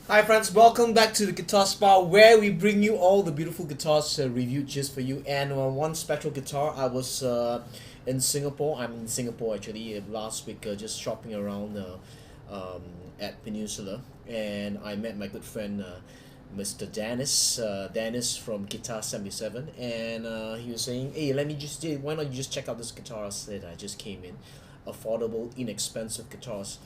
Hi friends, welcome back to the Guitar Spa where we bring you all the beautiful guitars reviewed just for you. And one special guitar, I was in Singapore. I'm in Singapore actually last week, just shopping around at Peninsula, and I met my good friend Mr. Dennis from Guitar 77, and he was saying, "Hey, why not you just check out this guitar that I just came in, affordable, inexpensive guitars."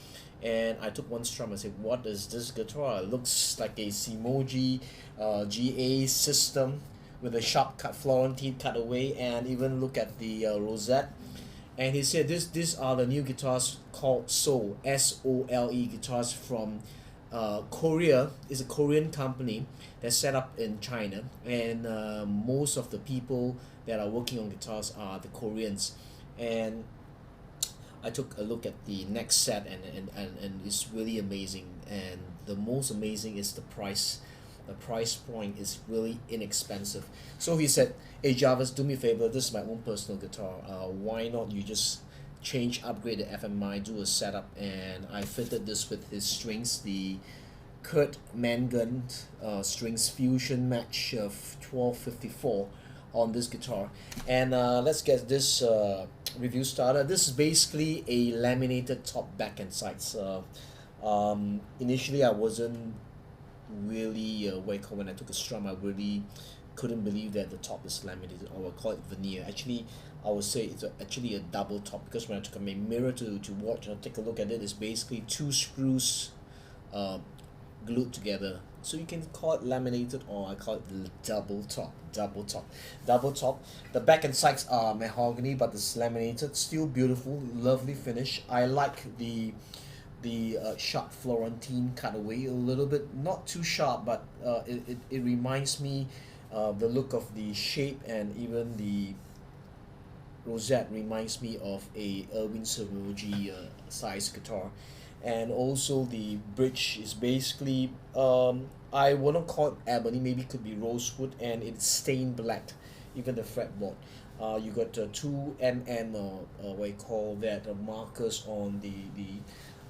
And I took one strum. I said, "What is this guitar? It looks like a Simoji GA system with a sharp cut Florentine cutaway, and even look at the rosette." And he said, these are the new guitars called Soul SOLE guitars from Korea. Is a Korean company that's set up in China, and most of the people that are working on guitars are the Koreans. And I took a look at the next set, and it's really amazing. And the most amazing is the price. The price point is really inexpensive. So he said, "Hey Jarvis, do me a favor. This is my own personal guitar. Why not you just upgrade the FMI, do a setup?" And I fitted this with his strings, the Curt Mangan strings fusion match of 1254 on this guitar. And let's get this review started. This is basically a laminated top, back, and sides. Initially, I wasn't really when I took a strum, I really couldn't believe that the top is laminated, or I call it veneer. Actually, I would say it's actually a double top, because when I took my mirror to watch and take a look at it, it's basically two screws uh, glued together. So you can call it laminated, or I call it the double top. Double top. The back and sides are mahogany, but it's laminated. Still beautiful, lovely finish. I like the sharp Florentine cutaway a little bit, not too sharp, but it reminds me the look of the shape, and even the rosette reminds me of a Erwin Simoji size guitar. And also the bridge is basically I wouldn't call it ebony, maybe could be rosewood, and it's stained black. Even the fretboard, you got 2 mm what you call that, markers on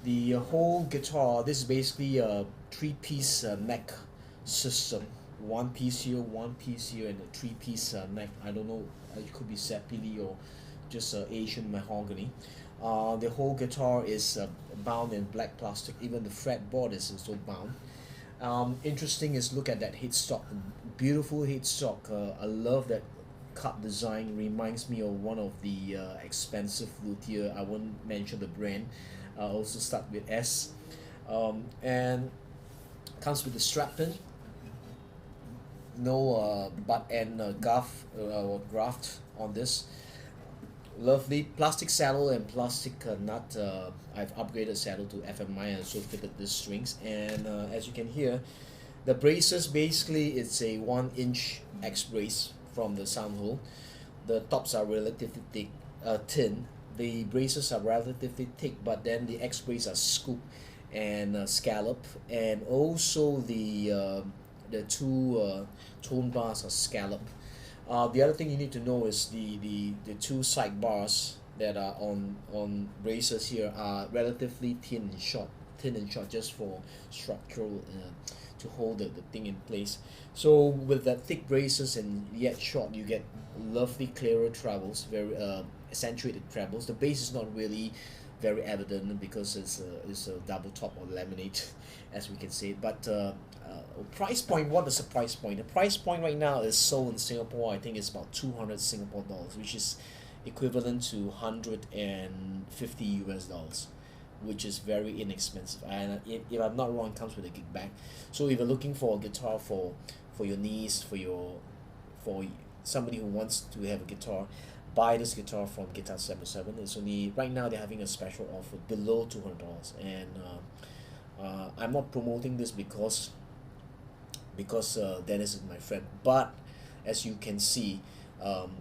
the whole guitar. This is basically a three-piece neck system. One piece here, one piece here, and a three-piece neck. I don't know, it could be sapili or just Asian mahogany. The whole guitar is bound in black plastic. Even the fretboard is also bound. Interesting is look at that headstock, beautiful headstock. I love that cup design. Reminds me of one of the expensive luthier. I won't mention the brand. Also start with S, and comes with the strap pin. No butt end or graft on this. Lovely plastic saddle and plastic nut. I've upgraded saddle to FMI, and so fitted these strings. And as you can hear, the braces, basically it's a 1 inch X brace from the sound hole. The tops are relatively thin. The braces are relatively thick, but then the X braces are scoop and scallop, and also the two tone bars are scallop. The other thing you need to know is the two side bars that are on braces here are relatively thin and short, just for structural, to hold the thing in place. So with that thick braces and yet short, you get lovely clearer trebles, very accentuated trebles. The bass is not really very evident because it's a double top or laminate, as we can say. But price point, what is the price point? The price point right now is sold in Singapore, I think it's about 200 Singapore dollars, which is equivalent to 150 US dollars, which is very inexpensive. And if I'm not wrong, it comes with a gig bag. So if you're looking for a guitar for your niece, for somebody who wants to have a guitar, buy this guitar from Guitar 77. It's only right now they're having a special offer below $200. And I'm not promoting this because Dennis is my friend, but as you can see, um,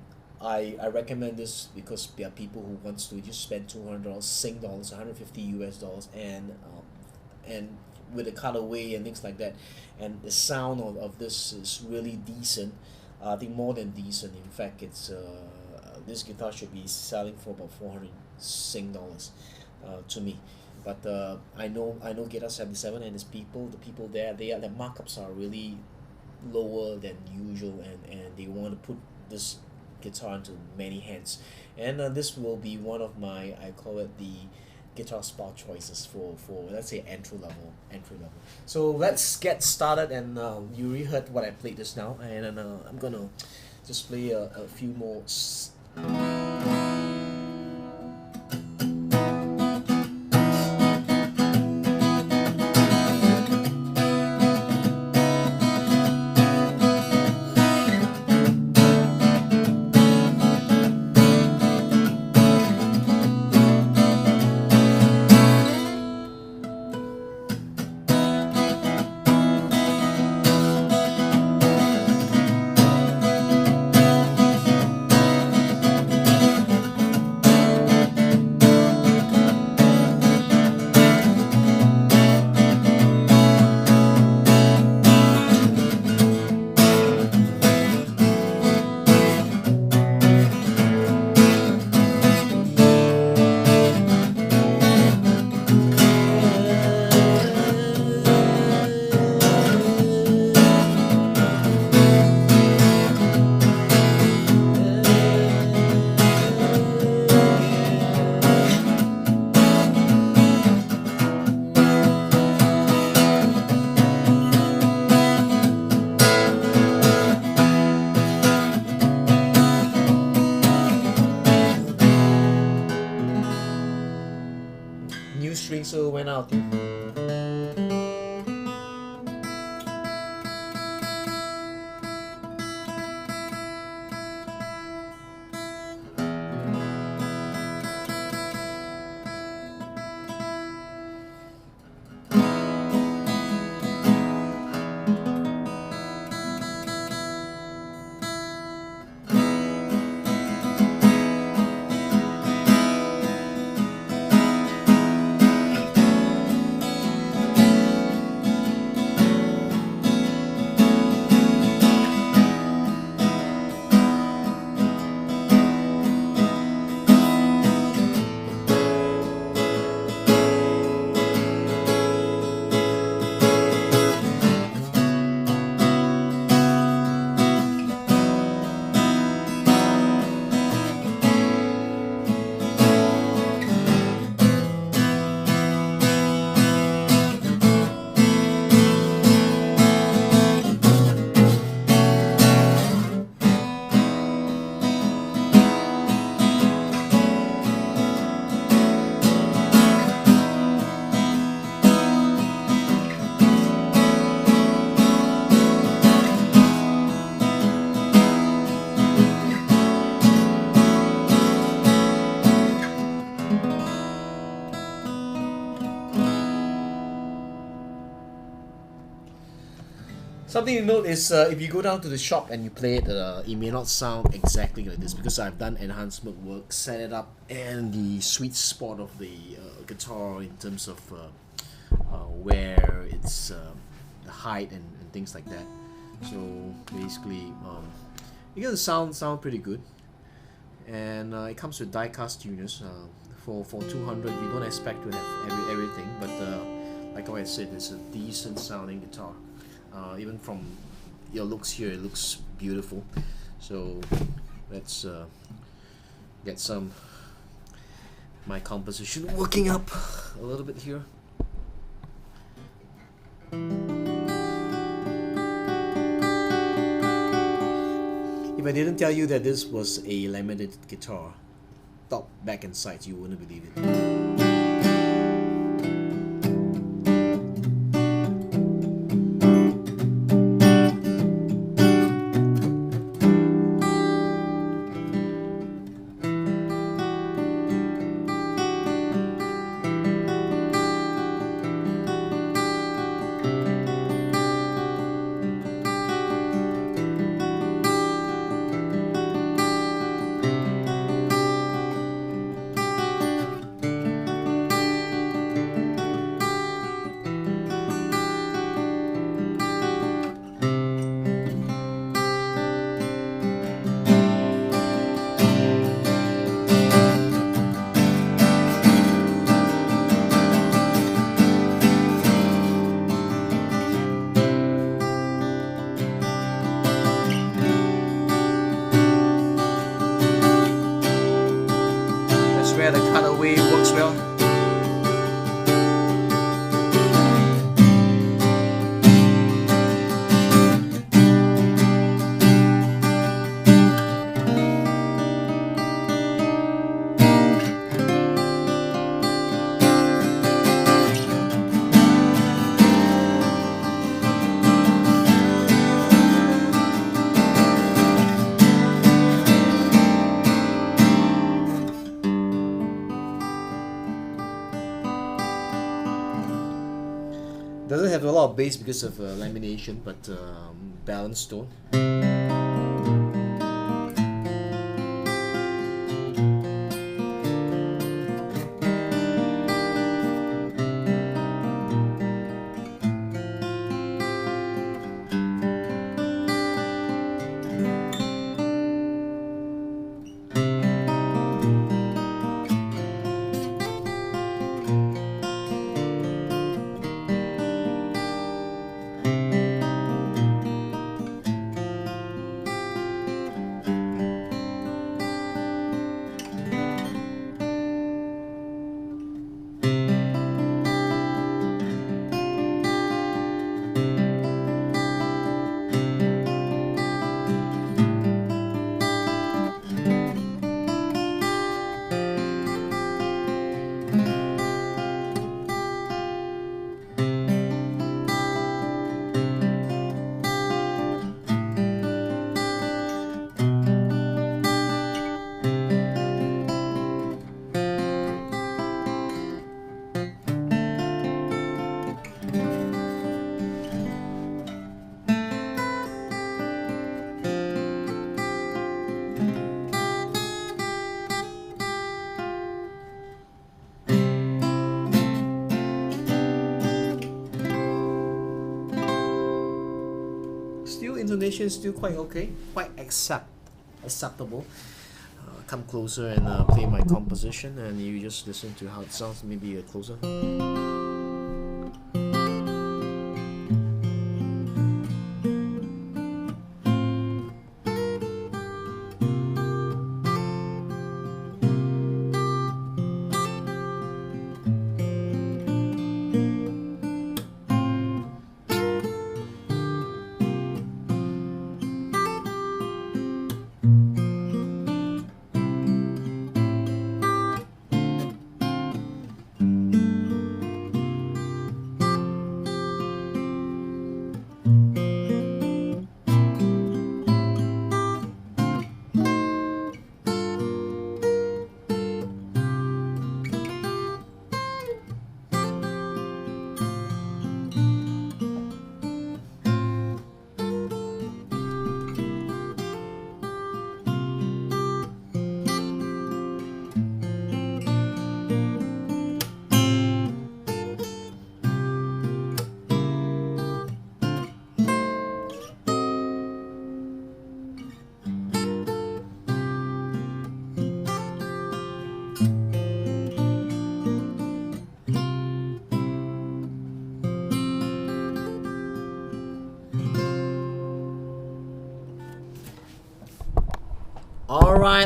I recommend this because there are people who wants to just spend $200 Sing dollars, 150 US dollars, and with a cutaway and things like that. And the sound of this is really decent. I think more than decent. In fact, it's this guitar should be selling for about 400 Sing dollars to me. But I know Guitar 77 and its people, the people there, their markups are really lower than usual, and they want to put this guitar into many hands, and this will be one of my, I call it the guitar spa choices for let's say entry level. So let's get started, and you already heard what I played just now, and I'm gonna just play a few more new strings, so went out. Something to note is if you go down to the shop and you play it, it may not sound exactly like this because I've done enhancement work, set it up, and the sweet spot of the guitar in terms of where it's the height and things like that. So basically, it gonna sound pretty good, and it comes with die-cast tuners. For 200, you don't expect to have everything, but like I said, it's a decent sounding guitar. Even from your looks here, it looks beautiful. So let's get some my composition working up a little bit here. If I didn't tell you that this was a laminated guitar, top, back and sides, you wouldn't believe it. a lot of bass because of lamination, but balanced tone. Intonation is still quite okay, quite acceptable. Come closer and play my composition, and you just listen to how it sounds, maybe closer.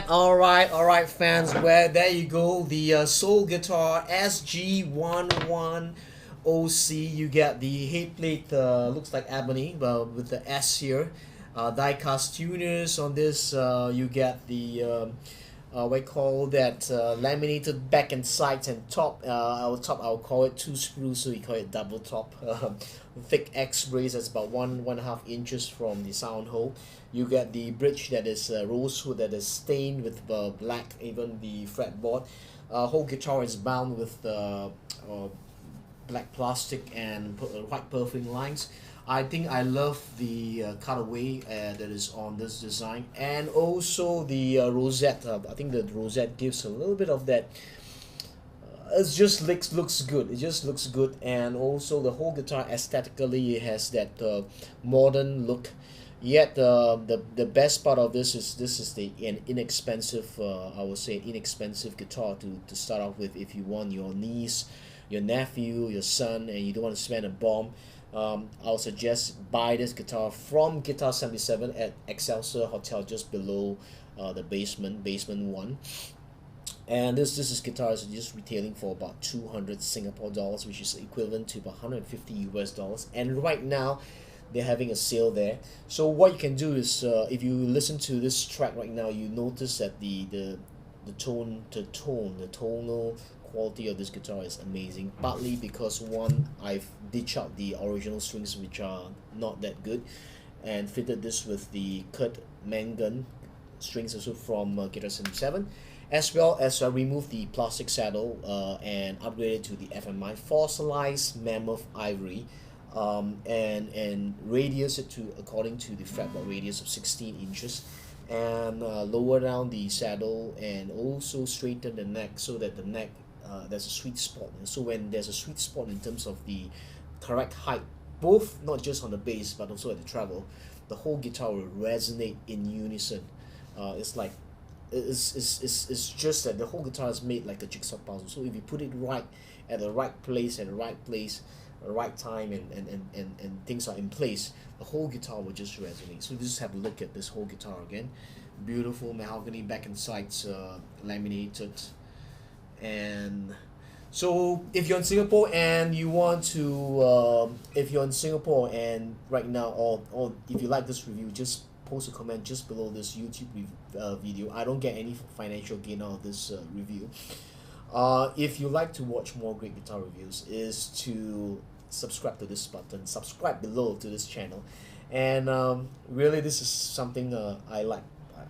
Alright, fans. Well, there you go. The Soul Guitar SG110C. You get the head plate, looks like ebony, but with the S here. Die-cast tuners on this. You get the what you call that, laminated back and sides and top. I'll call it 2 screws, so we call it double top. Thick X brace that's about 1.5 inches from the sound hole. You get the bridge that is rosewood, that is stained with black, even the fretboard. Whole guitar is bound with black plastic and white perfing lines. I think I love the cutaway that is on this design, and also the rosette. I think the rosette gives a little bit of that. It just looks good. It just looks good, and also the whole guitar aesthetically has that modern look. Yet the best part of this is an inexpensive, I would say, inexpensive guitar to start off with. If you want your niece, your nephew, your son, and you don't want to spend a bomb, I'll suggest buy this guitar from Guitars 77 at Excelsior Hotel, just below the basement 1. And this guitar is just retailing for about 200 Singapore dollars, which is equivalent to about 150 US dollars. And right now they're having a sale there. So what you can do is, if you listen to this track right now, you notice that the tonal quality of this guitar is amazing. Partly because, one, I've ditched out the original strings, which are not that good, and fitted this with the Curt Mangan strings, also from Guitar 77, as well as removed the plastic saddle and upgraded to the FMI fossilized mammoth ivory. and radius it to according to the fretboard radius of 16 inches, and lower down the saddle, and also straighten the neck so that the neck, there's a sweet spot. And so when there's a sweet spot in terms of the correct height, both not just on the bass but also at the treble, the whole guitar will resonate in unison. It's like it's just that the whole guitar is made like a jigsaw puzzle. So if you put it right at the right place at the right time, and things are in place, the whole guitar will just resonate. So just have a look at this whole guitar again. Beautiful mahogany back and sides, laminated. And so if you're in Singapore and you want to, if you're in Singapore and right now, or if you like this review, just post a comment just below this YouTube video. I don't get any financial gain out of this review. If you like to watch more great guitar reviews, is to subscribe to this button, subscribe below to this channel. And really, this is something I like.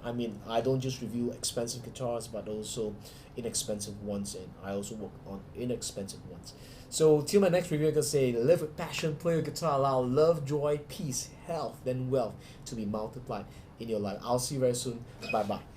I mean, I don't just review expensive guitars, but also inexpensive ones, and I also work on inexpensive ones. So till my next review, I can say, live with passion, play your guitar loud, love, joy, peace, health, and wealth to be multiplied in your life. I'll see you very soon. Bye bye.